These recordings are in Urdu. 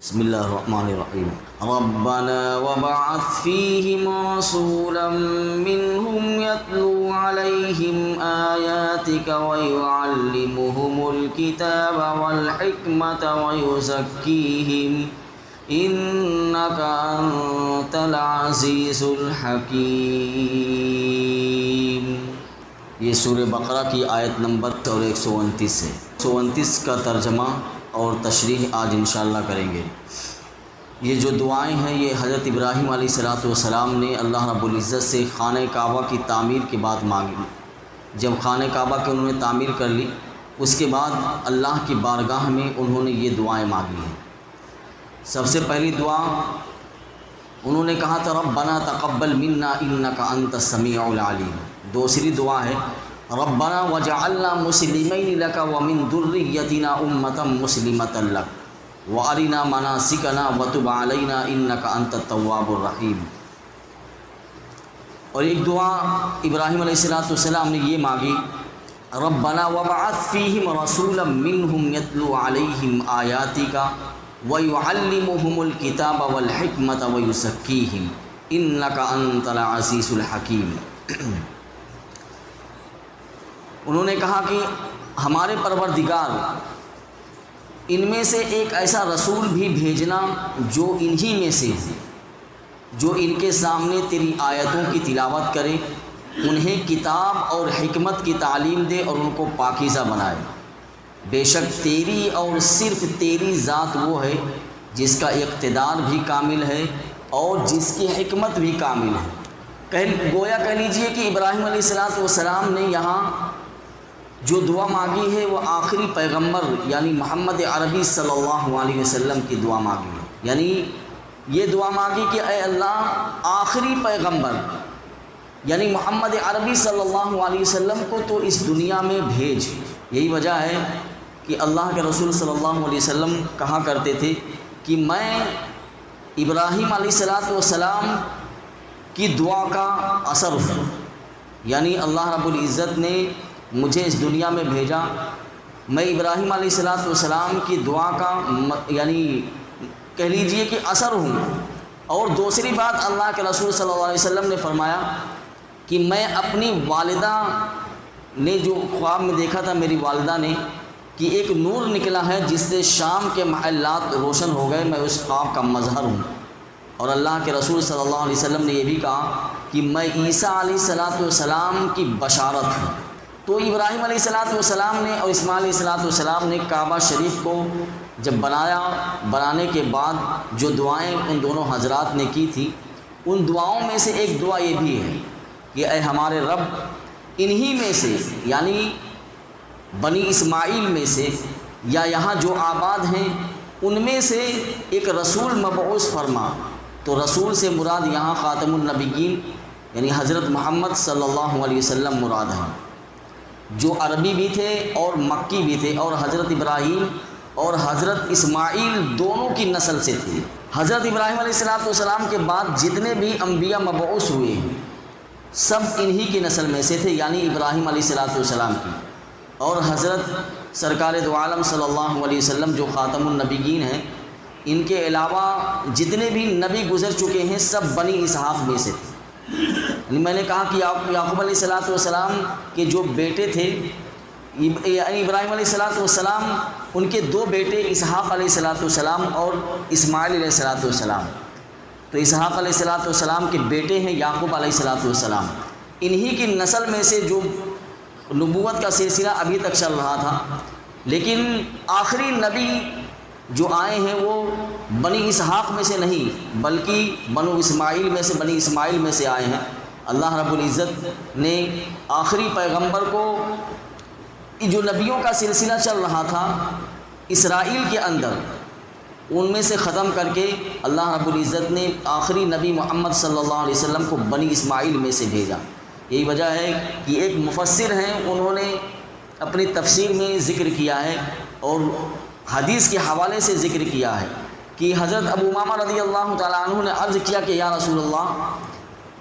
بسم اللہ الرحمن الرحیم ربنا وبعث فیہم رسولا منہم یتلو علیہم آیاتک ویعلمہم الکتاب والحکمت ویزکیہم انک انت العزیز الحکیم۔ یہ سورہ بقرہ کی آیت نمبر 129 ہے۔ 129 کا ترجمہ اور تشریح آج انشاءاللہ کریں گے۔ یہ جو دعائیں ہیں یہ حضرت ابراہیم علیہ السلام نے اللہ رب العزت سے خانہ کعبہ کی تعمیر کے بعد مانگی۔ جب خانہ کعبہ کی انہوں نے تعمیر کر لی، اس کے بعد اللہ کی بارگاہ میں انہوں نے یہ دعائیں مانگی ہیں۔ سب سے پہلی دعا انہوں نے کہا تھا ربنا تقبل منا انک انت السمیع العلیم۔ دوسری دعا ہے ربنا وجعلنا مسلمین لک ومن ذریتنا امۃ مسلمۃ لک وارنا مناسکنا وتب علینا انک انت التواب الرحیم۔ اور ایک دعا ابراہیم علیہ السلام نے یہ مانگی ربنا وبعث فیہم رسولا منہم یتلو علیہم آیاتک ویعلمہم الکتاب والحکمت ویزکیہم انک انت العزیز الحکیم۔ انہوں نے کہا کہ ہمارے پروردگار ان میں سے ایک ایسا رسول بھی بھیجنا جو انہی میں سے ہے، جو ان کے سامنے تیری آیتوں کی تلاوت کرے، انہیں کتاب اور حکمت کی تعلیم دے اور ان کو پاکیزہ بنائے۔ بے شک تیری اور صرف تیری ذات وہ ہے جس کا اقتدار بھی کامل ہے اور جس کی حکمت بھی کامل ہے۔ گویا کہہ لیجئے کہ ابراہیم علیہ السلام نے یہاں جو دعا مانگی ہے وہ آخری پیغمبر یعنی محمد عربی صلی اللہ علیہ وسلم کی دعا مانگی ہے۔ یعنی یہ دعا مانگی کہ اے اللہ آخری پیغمبر یعنی محمد عربی صلی اللہ علیہ وسلم کو تو اس دنیا میں بھیج۔ یہی وجہ ہے کہ اللہ کے رسول صلی اللہ علیہ وسلم کہا کرتے تھے کہ میں ابراہیم علیہ السلام کی دعا کا اثر ہوں، یعنی اللہ رب العزت نے مجھے اس دنیا میں بھیجا، میں ابراہیم علیہ السلام کی دعا کا یعنی کہہ لیجئے کہ اثر ہوں۔ اور دوسری بات اللہ کے رسول صلی اللہ علیہ وسلم نے فرمایا کہ میں اپنی والدہ نے جو خواب میں دیکھا تھا، میری والدہ نے کہ ایک نور نکلا ہے جس سے شام کے محلات روشن ہو گئے، میں اس خواب کا مظہر ہوں۔ اور اللہ کے رسول صلی اللہ علیہ وسلم نے یہ بھی کہا کہ میں عیسیٰ علیہ السلام کی بشارت ہوں۔ تو ابراہیم علیہ السلام نے اور اسماعیل علیہ السلام نے کعبہ شریف کو جب بنانے کے بعد جو دعائیں ان دونوں حضرات نے کی تھی، ان دعاؤں میں سے ایک دعا یہ بھی ہے کہ اے ہمارے رب انہی میں سے یعنی بنی اسماعیل میں سے یا یہاں جو آباد ہیں ان میں سے ایک رسول مبعوث فرما۔ تو رسول سے مراد یہاں خاتم النبیین یعنی حضرت محمد صلی اللہ علیہ وسلم مراد ہیں، جو عربی بھی تھے اور مکی بھی تھے، اور حضرت ابراہیم اور حضرت اسماعیل دونوں کی نسل سے تھے۔ حضرت ابراہیم علیہ السلام کے بعد جتنے بھی انبیاء مبعوث ہوئے ہیں سب انہی کی نسل میں سے تھے، یعنی ابراہیم علیہ السلام کی۔ اور حضرت سرکار دو عالم صلی اللہ علیہ وسلم جو خاتم النبیین ہیں، ان کے علاوہ جتنے بھی نبی گزر چکے ہیں سب بنی اسحاق میں سے تھے۔ میں نے کہا کہ یعقوب علیہ السلام کے جو بیٹے تھے یعنی ابراہیم علیہ السلام، ان کے دو بیٹے اسحاق علیہ السلام اور اسماعیل علیہ السلام۔ تو اسحاق علیہ السلام کے بیٹے ہیں یعقوب علیہ السلام، انہی کی نسل میں سے جو نبوت کا سلسلہ ابھی تک چل رہا تھا۔ لیکن آخری نبی جو آئے ہیں وہ بنی اسحاق میں سے نہیں بلکہ بنی اسماعیل میں سے آئے ہیں۔ اللہ رب العزت نے آخری پیغمبر کو جو نبیوں کا سلسلہ چل رہا تھا اسرائیل کے اندر ان میں سے ختم کر کے اللہ رب العزت نے آخری نبی محمد صلی اللہ علیہ وسلم کو بنی اسماعیل میں سے بھیجا۔ یہی وجہ ہے کہ ایک مفسر ہیں انہوں نے اپنی تفسیر میں ذکر کیا ہے اور حدیث کے حوالے سے ذکر کیا ہے کہ حضرت ابو امامہ رضی اللہ تعالیٰ عنہ نے عرض کیا کہ یا رسول اللہ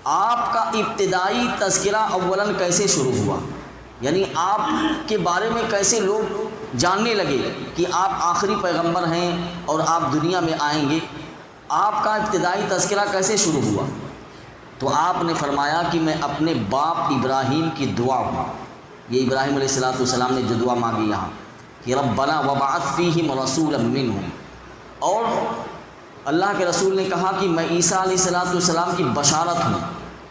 آپ کا ابتدائی تذکرہ اولاً کیسے شروع ہوا، یعنی آپ کے بارے میں کیسے لوگ جاننے لگے کہ آپ آخری پیغمبر ہیں اور آپ دنیا میں آئیں گے، آپ کا ابتدائی تذکرہ کیسے شروع ہوا؟ تو آپ نے فرمایا کہ میں اپنے باپ ابراہیم کی دعا ہوں۔ یہ ابراہیم علیہ السلام نے جو دعا مانگی یہاں کہ ربنا وبعث فیہم رسولا منہم، اور اللہ کے رسول نے کہا کہ میں عیسیٰ علیہ السلام کی بشارت ہوں،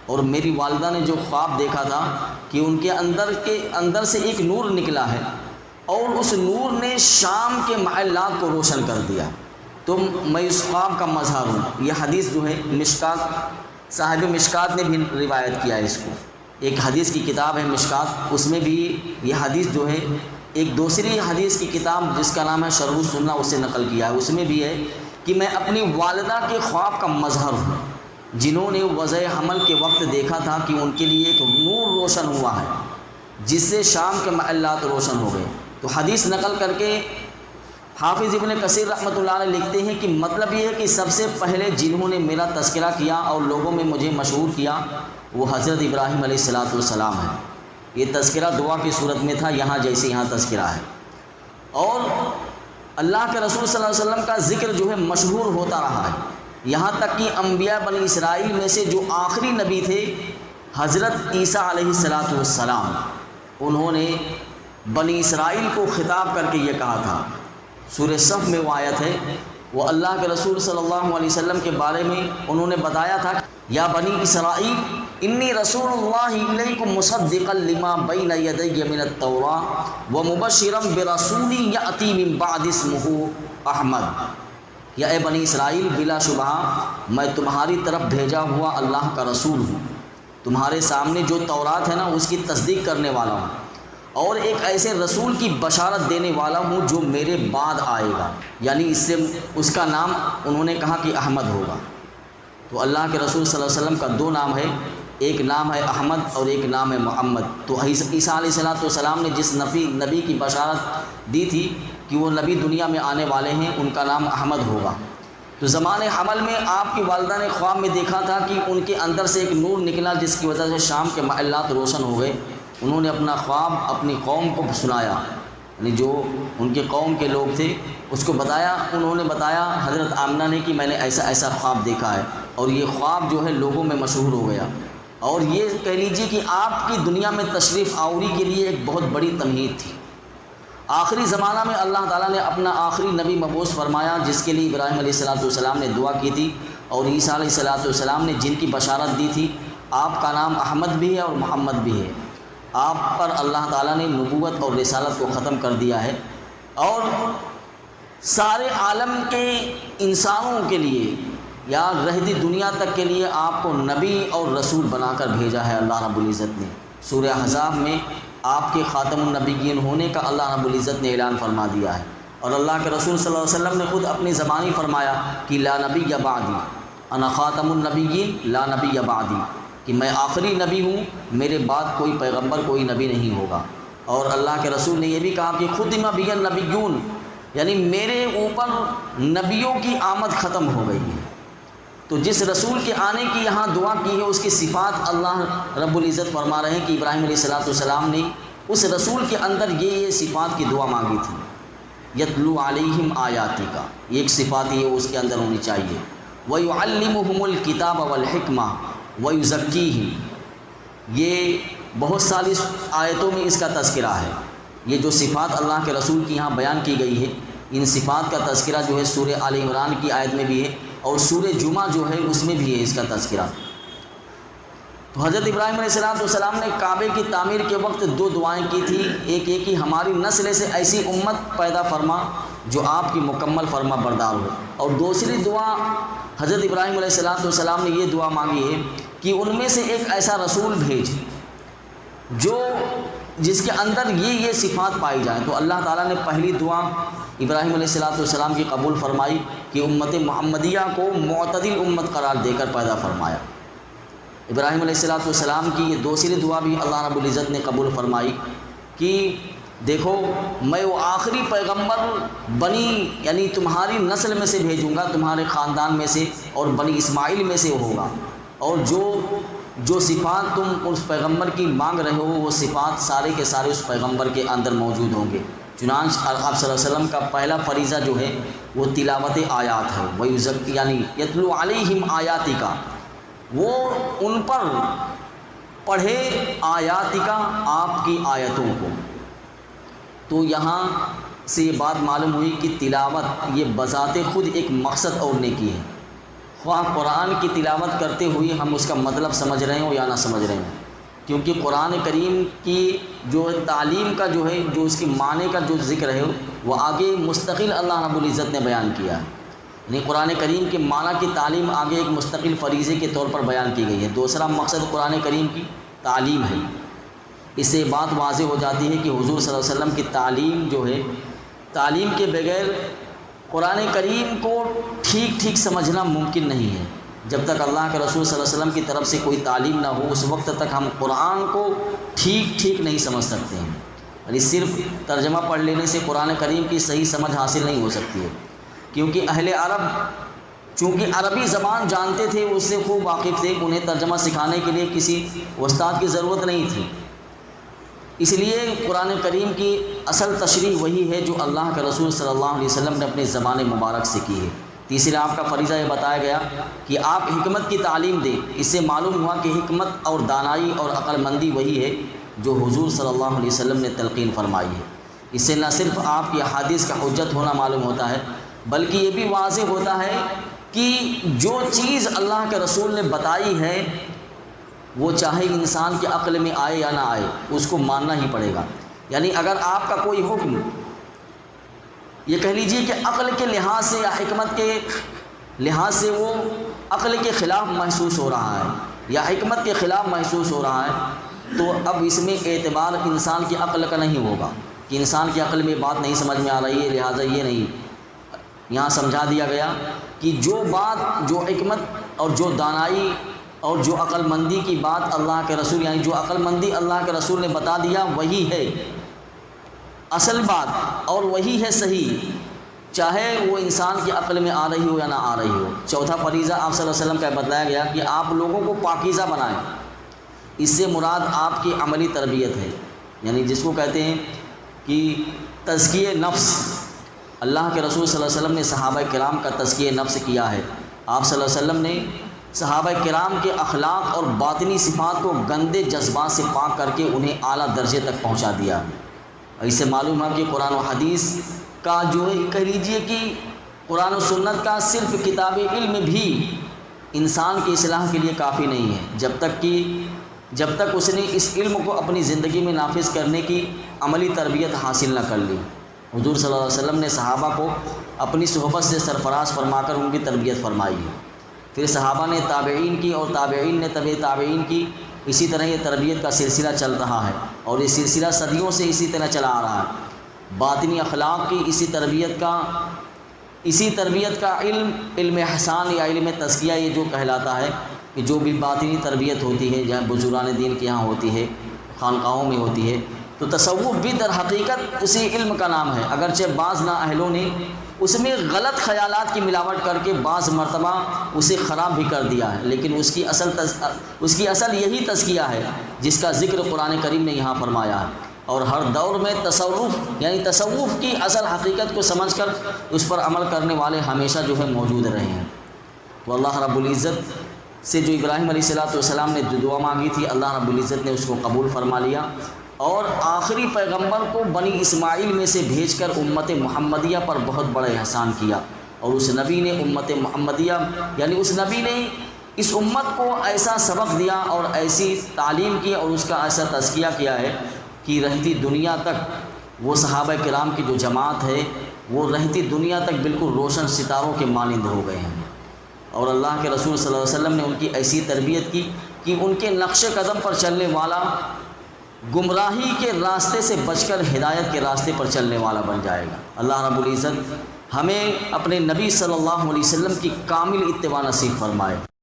اور میری والدہ نے جو خواب دیکھا تھا کہ ان کے اندر سے ایک نور نکلا ہے اور اس نور نے شام کے محلات کو روشن کر دیا، تو میں اس خواب کا مظہر ہوں۔ یہ حدیث جو ہے مشکات، صاحب مشکات نے بھی روایت کیا ہے اس کو، ایک حدیث کی کتاب ہے مشکات، اس میں بھی یہ حدیث جو ہے، ایک دوسری حدیث کی کتاب جس کا نام ہے شرح السنہ اس سے نقل کیا ہے، اس میں بھی ہے کہ میں اپنی والدہ کے خواب کا مظہر ہوں، جنہوں نے وضع حمل کے وقت دیکھا تھا کہ ان کے لیے ایک نور روشن ہوا ہے جس سے شام کے محلات روشن ہو گئے۔ تو حدیث نقل کر کے حافظ ابن کثیر رحمۃ اللہ علیہ لکھتے ہیں کہ مطلب یہ ہے کہ سب سے پہلے جنہوں نے میرا تذکرہ کیا اور لوگوں میں مجھے مشہور کیا وہ حضرت ابراہیم علیہ السلام ہے۔ یہ تذکرہ دعا کی صورت میں تھا، یہاں جیسے یہاں تذکرہ ہے، اور اللہ کے رسول صلی اللہ علیہ وسلم کا ذکر جو ہے مشہور ہوتا رہا ہے، یہاں تک کہ انبیاء بنی اسرائیل میں سے جو آخری نبی تھے حضرت عیسیٰ علیہ السلام، انہوں نے بنی اسرائیل کو خطاب کر کے یہ کہا تھا، سورہ صف میں وہ آیت ہے، وہ اللہ کے رسول صلی اللہ علیہ وسلم کے بارے میں انہوں نے بتایا تھا، یا بنی اسرائیل انی رسول اللہ الیکم مصدقا لما بین یدی من التوراۃ ومبشرا برسول یأتی من بعد اسمہ احمد، یا اے بنی اسرائیل بلا شبہ میں تمہاری طرف بھیجا ہوا اللہ کا رسول ہوں، تمہارے سامنے جو تورات ہے نا اس کی تصدیق کرنے والا ہوں، اور ایک ایسے رسول کی بشارت دینے والا ہوں جو میرے بعد آئے گا، یعنی اس کا نام انہوں نے کہا کہ احمد ہوگا۔ تو اللہ کے رسول صلی اللہ علیہ وسلم کا دو نام ہے، ایک نام ہے احمد اور ایک نام ہے محمد۔ تو عیسیٰ علیہ السلام نے جس نبی کی بشارت دی تھی کہ وہ نبی دنیا میں آنے والے ہیں، ان کا نام احمد ہوگا۔ تو زمان حمل میں آپ کی والدہ نے خواب میں دیکھا تھا کہ ان کے اندر سے ایک نور نکلا جس کی وجہ سے شام کے محلات روشن ہو گئے۔ انہوں نے اپنا خواب اپنی قوم کو سنایا، یعنی جو ان کے قوم کے لوگ تھے اس کو بتایا، انہوں نے بتایا حضرت آمنہ نے کہ میں نے ایسا ایسا خواب دیکھا ہے، اور یہ خواب جو ہے لوگوں میں مشہور ہو گیا، اور یہ کہہ لیجیے کہ آپ کی دنیا میں تشریف آوری کے لیے ایک بہت بڑی تمہید تھی۔ آخری زمانہ میں اللہ تعالیٰ نے اپنا آخری نبی مبعوث فرمایا جس کے لیے ابراہیم علیہ السلام نے دعا کی تھی، اور عیسیٰ علیہ السلام نے جن کی بشارت دی تھی، آپ کا نام احمد بھی ہے اور محمد بھی ہے۔ آپ پر اللہ تعالیٰ نے نبوت اور رسالت کو ختم کر دیا ہے، اور سارے عالم کے انسانوں کے لیے یا رہتی دنیا تک کے لیے آپ کو نبی اور رسول بنا کر بھیجا ہے اللہ رب العزت نے۔ سورہ احزاب میں آپ کے خاتم النبیین ہونے کا اللہ رب العزت نے اعلان فرما دیا ہے، اور اللہ کے رسول صلی اللہ علیہ وسلم نے خود اپنی زبانی فرمایا کہ لا نبی بعدی انا خاتم النبیین لا نبی بعدی، کہ میں آخری نبی ہوں، میرے بعد کوئی پیغمبر کوئی نبی نہیں ہوگا۔ اور اللہ کے رسول نے یہ بھی کہا کہ ختم بی النبیون، یعنی میرے اوپر نبیوں کی آمد ختم ہو گئی ہے۔ تو جس رسول کے آنے کی یہاں دعا کی ہے اس کی صفات اللہ رب العزت فرما رہے ہیں کہ ابراہیم علیہ السلام نے اس رسول کے اندر یہ صفات کی دعا مانگی تھی، یتلو علیہم آیاتی کا ایک صفات یہ اس کے اندر ہونی چاہیے، وَيُعَلِّمُهُمُ الْكِتَابَ وَالْحِكْمَةَ وَيُزَكِّيهِمْ، یہ بہت ساری آیتوں میں اس کا تذکرہ ہے۔ یہ جو صفات اللہ کے رسول کی یہاں بیان کی گئی ہے، ان صفات کا تذکرہ جو ہے سورہ آل عمران کی آیت میں بھی ہے، اور سورہ جمعہ جو ہے اس میں بھی ہے اس کا تذکرہ۔ تو حضرت ابراہیم علیہ السلام نے کعبے کی تعمیر کے وقت دو دعائیں کی تھی، ایک یہ کہ ہماری نسل سے ایسی امت پیدا فرما جو آپ کی مکمل فرما بردار ہو، اور دوسری دعا حضرت ابراہیم علیہ السلام نے یہ دعا مانگی ہے کہ ان میں سے ایک ایسا رسول بھیج جس کے اندر یہ صفات پائی جائیں۔ تو اللہ تعالیٰ نے پہلی دعا ابراہیم علیہ السلام کی قبول فرمائی کہ امت محمدیہ کو معتدل امت قرار دے کر پیدا فرمایا۔ ابراہیم علیہ السلام کی یہ دوسری دعا بھی اللہ رب العزت نے قبول فرمائی کہ دیکھو میں وہ آخری پیغمبر یعنی تمہاری نسل میں سے بھیجوں گا، تمہارے خاندان میں سے اور بنی اسماعیل میں سے ہوگا، اور جو صفات تم اس پیغمبر کی مانگ رہے ہو وہ صفات سارے کے سارے اس پیغمبر کے اندر موجود ہوں گے۔ چنانچہ آپ صلی اللہ علیہ وسلم کا پہلا فریضہ جو ہے وہ تلاوت آیات ہے، یعنی یتلو علیہم آیاتک، وہ ان پر پڑھے آیاتک، آپ کی آیتوں کو۔ تو یہاں سے یہ بات معلوم ہوئی کہ تلاوت یہ بذات خود ایک مقصد اور نیکی ہے، خواہ قرآن کی تلاوت کرتے ہوئے ہم اس کا مطلب سمجھ رہے ہوں یا نہ سمجھ رہے ہوں، کیونکہ قرآن کریم کی جو تعلیم کا جو ہے، جو اس کے معنی کا جو ذکر ہے وہ آگے مستقل اللہ رب العزت نے بیان کیا ہے، یعنی قرآن کریم کے معنی کی تعلیم آگے ایک مستقل فریضے کے طور پر بیان کی گئی ہے۔ دوسرا مقصد قرآن کریم کی تعلیم ہے۔ اس سے بات واضح ہو جاتی ہے کہ حضور صلی اللہ علیہ وسلم کی تعلیم جو ہے، تعلیم کے بغیر قرآن کریم کو ٹھیک سمجھنا ممکن نہیں ہے۔ جب تک اللہ کے رسول صلی اللہ علیہ وسلم کی طرف سے کوئی تعلیم نہ ہو، اس وقت تک ہم قرآن کو ٹھیک نہیں سمجھ سکتے ہیں، یعنی صرف ترجمہ پڑھ لینے سے قرآن کریم کی صحیح سمجھ حاصل نہیں ہو سکتی ہے، کیونکہ اہل عرب چونکہ عربی زبان جانتے تھے، اس سے خوب واقف تھے، انہیں ترجمہ سکھانے کے لیے کسی استاد کی ضرورت نہیں تھی۔ اس لیے قرآن کریم کی اصل تشریح وہی ہے جو اللہ کے رسول صلی اللہ علیہ وسلم نے اپنی زبان مبارک سے کی ہے۔ تیسرا آپ کا فریضہ یہ بتایا گیا کہ آپ حکمت کی تعلیم دیں۔ اس سے معلوم ہوا کہ حکمت اور دانائی اور عقل مندی وہی ہے جو حضور صلی اللہ علیہ وسلم نے تلقین فرمائی ہے۔ اس سے نہ صرف آپ کی احادیث کا حجت ہونا معلوم ہوتا ہے، بلکہ یہ بھی واضح ہوتا ہے کہ جو چیز اللہ کے رسول نے بتائی ہے وہ چاہے انسان کے عقل میں آئے یا نہ آئے، اس کو ماننا ہی پڑے گا۔ یعنی اگر آپ کا کوئی حکم یہ کہہ لیجئے کہ عقل کے لحاظ سے یا حکمت کے لحاظ سے وہ عقل کے خلاف محسوس ہو رہا ہے یا حکمت کے خلاف محسوس ہو رہا ہے، تو اب اس میں اعتبار انسان کی عقل کا نہیں ہوگا کہ انسان کی عقل میں بات نہیں سمجھ میں آ رہی ہے، لہٰذا یہ نہیں۔ یہاں سمجھا دیا گیا کہ جو بات، جو حکمت اور جو دانائی اور جو عقل مندی کی بات اللہ کے رسول، یعنی جو عقل مندی اللہ کے رسول نے بتا دیا وہی ہے اصل بات اور وہی ہے صحیح، چاہے وہ انسان کی عقل میں آ رہی ہو یا نہ آ رہی ہو۔ چوتھا فریضہ آپ صلی اللہ علیہ وسلم کا بتایا گیا کہ آپ لوگوں کو پاکیزہ بنائیں۔ اس سے مراد آپ کی عملی تربیت ہے، یعنی جس کو کہتے ہیں کہ تزکیہ نفس۔ اللہ کے رسول صلی اللہ علیہ وسلم نے صحابہ کرام کا تزکیہ نفس کیا ہے۔ آپ صلی اللہ علیہ وسلم نے صحابہ کرام کے اخلاق اور باطنی صفات کو گندے جذبات سے پاک کر کے انہیں اعلیٰ درجے تک پہنچا دیا۔ اس سے معلوم ہے کہ قرآن و حدیث کا جو کہہ لیجئے کہ قرآن و سنت کا صرف کتاب علم بھی انسان کی اصلاح کے لیے کافی نہیں ہے، جب تک اس نے اس علم کو اپنی زندگی میں نافذ کرنے کی عملی تربیت حاصل نہ کر لی۔ حضور صلی اللہ علیہ وسلم نے صحابہ کو اپنی صحبت سے سرفراز فرما کر ان کی تربیت فرمائی ہے، پھر صحابہ نے تابعین کی اور تابعین نے تبع تابعین کی، اسی طرح یہ تربیت کا سلسلہ چل رہا ہے اور یہ سلسلہ صدیوں سے اسی طرح چلا آ رہا ہے۔ باطنی اخلاق کی اسی تربیت کا علم احسان یا علم تزکیہ یہ جو کہلاتا ہے کہ جو بھی باطنی تربیت ہوتی ہے، جہاں بزرگان دین کے یہاں ہوتی ہے، خانقاہوں میں ہوتی ہے، تو تصوف بھی در حقیقت اسی علم کا نام ہے، اگرچہ بعض نااہلوں نے اس میں غلط خیالات کی ملاوٹ کر کے بعض مرتبہ اسے خراب بھی کر دیا ہے، لیکن اس کی اصل یہی تزکیہ ہے جس کا ذکر قرآن کریم نے یہاں فرمایا ہے۔ اور ہر دور میں تصوف کی اصل حقیقت کو سمجھ کر اس پر عمل کرنے والے ہمیشہ جو ہے موجود رہے ہیں۔ تو اللہ رب العزت سے جو ابراہیم علیہ السلام نے جو دعا مانگی تھی، اللہ رب العزت نے اس کو قبول فرما لیا اور آخری پیغمبر کو بنی اسماعیل میں سے بھیج کر امت محمدیہ پر بہت بڑا احسان کیا، اور اس نبی نے امت محمدیہ یعنی اس نبی نے اس امت کو ایسا سبق دیا اور ایسی تعلیم کی اور اس کا ایسا تزکیہ کیا ہے کہ رہتی دنیا تک وہ صحابہ کرام کی جو جماعت ہے وہ رہتی دنیا تک بالکل روشن ستاروں کے مانند ہو گئے ہیں۔ اور اللہ کے رسول صلی اللہ علیہ وسلم نے ان کی ایسی تربیت کی کہ ان کے نقش قدم پر چلنے والا گمراہی کے راستے سے بچ کر ہدایت کے راستے پر چلنے والا بن جائے گا۔ اللہ رب العزت ہمیں اپنے نبی صلی اللہ علیہ وسلم کی کامل اتباع نصیب فرمائے۔